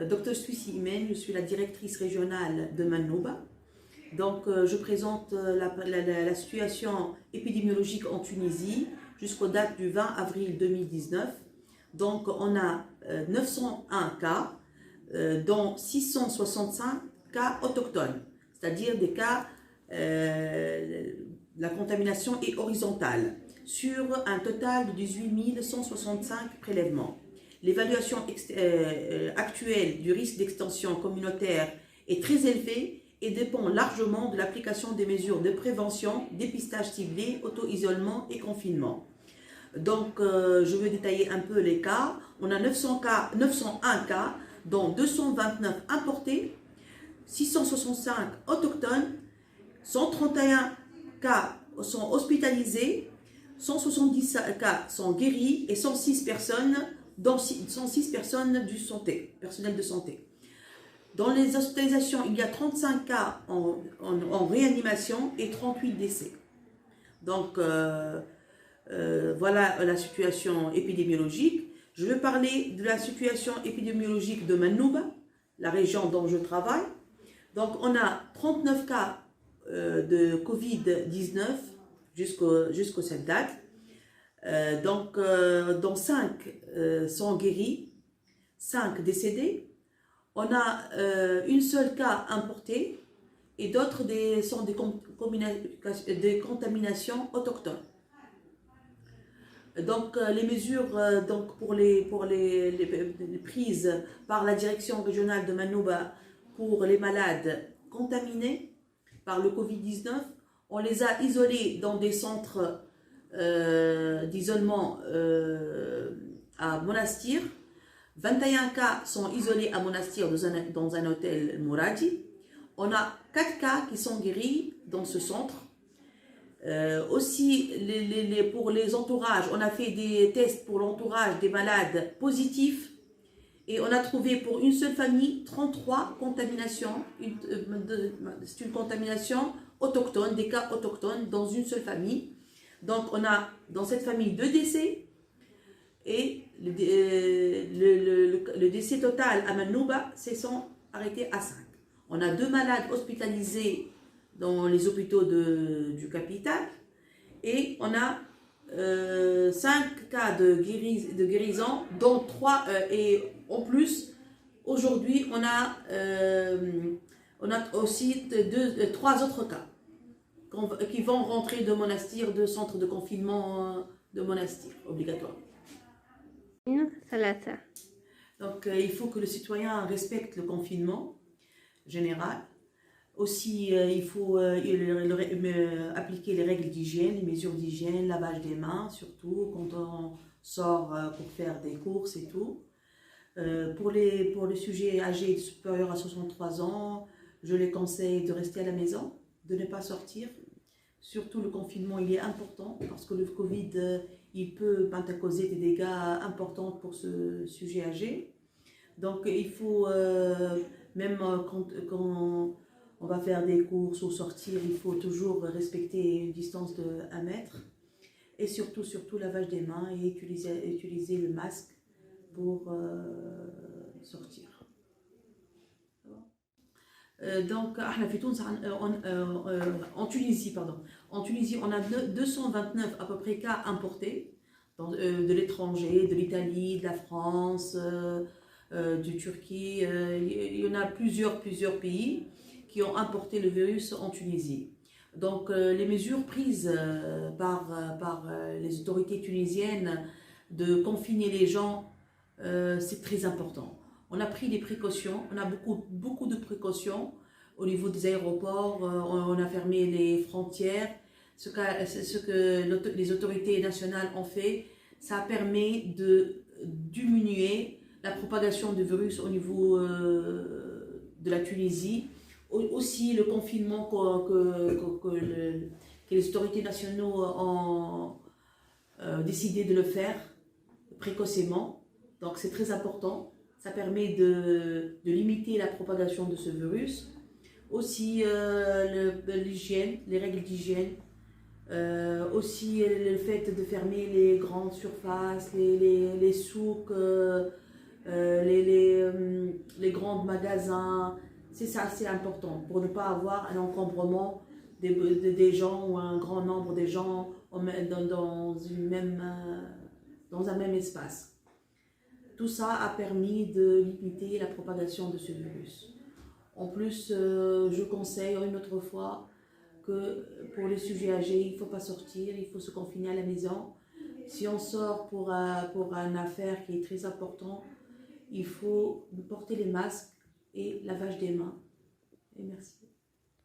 Dr Suissi Imen, je suis la directrice régionale de Manouba. Donc, je présente la situation épidémiologique en Tunisie jusqu'aux dates du 20 avril 2019. Donc, on a 901 cas, dont 665 cas autochtones, c'est-à-dire des cas, la contamination est horizontale, sur un total de 18 165 prélèvements. L'évaluation actuelle du risque d'extension communautaire est très élevée et dépend largement de l'application des mesures de prévention, dépistage ciblé, auto-isolement et confinement. Donc, je vais détailler un peu les cas. On a 901 cas, dont 229 importés, 665 autochtones, 131 cas sont hospitalisés, 170 cas sont guéris et 106 personnes, dont 106 personnes du personnel de santé. Dans les hospitalisations, il y a 35 cas en réanimation et 38 décès. Donc, voilà la situation épidémiologique. Je vais parler de la situation épidémiologique de Manouba, la région dont je travaille. Donc, on a 39 cas de Covid-19 jusqu'à cette date. Dont 5 sont guéris, 5 décédés. On a une seule cas importé et d'autres sont des contaminations autochtones. Donc, les mesures pour les prises par la direction régionale de Manouba pour les malades contaminés par le Covid-19, on les a isolés dans des centres d'isolement à Monastir. 21 cas sont isolés à Monastir dans un hôtel Mouradi. On a 4 cas qui sont guéris dans ce centre. Aussi, pour les entourages, on a fait des tests pour l'entourage des malades positifs et on a trouvé pour une seule famille 33 contaminations. C'est une contamination autochtone, des cas autochtones dans une seule famille. Donc, on a dans cette famille 2 décès et le décès total à Manouba se sont arrêtés à 5. On a 2 malades hospitalisés dans les hôpitaux du capital et on a 5 cas de guérison, dont 3 et en plus, aujourd'hui, on a aussi 3 autres cas qui vont rentrer de Monastir, de centre de confinement de Monastir, obligatoire. Donc, il faut que le citoyen respecte le confinement général. Aussi, il faut appliquer les règles d'hygiène, les mesures d'hygiène, lavage des mains, surtout quand on sort pour faire des courses et tout. Pour les sujets âgés supérieurs à 63 ans, je les conseille de rester à la maison, de ne pas sortir. Surtout le confinement, il est important parce que le Covid, il peut causer des dégâts importants pour ce sujet âgé. Donc il faut, même quand on va faire des courses ou sortir, il faut toujours respecter une distance de 1 mètre. Et surtout, lavage des mains et utiliser le masque pour sortir. Donc, en Tunisie, on a 229 à peu près cas importés de l'étranger, de l'Italie, de la France, de Turquie. Il y en a plusieurs pays qui ont importé le virus en Tunisie. Donc, les mesures prises par les autorités tunisiennes de confiner les gens, c'est très important. On a pris des précautions, on a beaucoup de précautions au niveau des aéroports, on a fermé les frontières. Ce que les autorités nationales ont fait, ça permet de diminuer la propagation du virus au niveau de la Tunisie. Aussi le confinement que les autorités nationales ont décidé de le faire précocement. Donc c'est très important. Ça permet de limiter la propagation de ce virus. Aussi l'hygiène, les règles d'hygiène. Aussi le fait de fermer les grandes surfaces, les souks, les grands magasins. C'est ça, c'est important pour ne pas avoir un encombrement des gens ou un grand nombre de gens dans un même espace. Tout ça a permis de limiter la propagation de ce virus. En plus, je conseille une autre fois que pour les sujets âgés, il ne faut pas sortir, il faut se confiner à la maison. Si on sort pour une affaire qui est très importante, il faut porter les masques et lavage des mains. Et merci.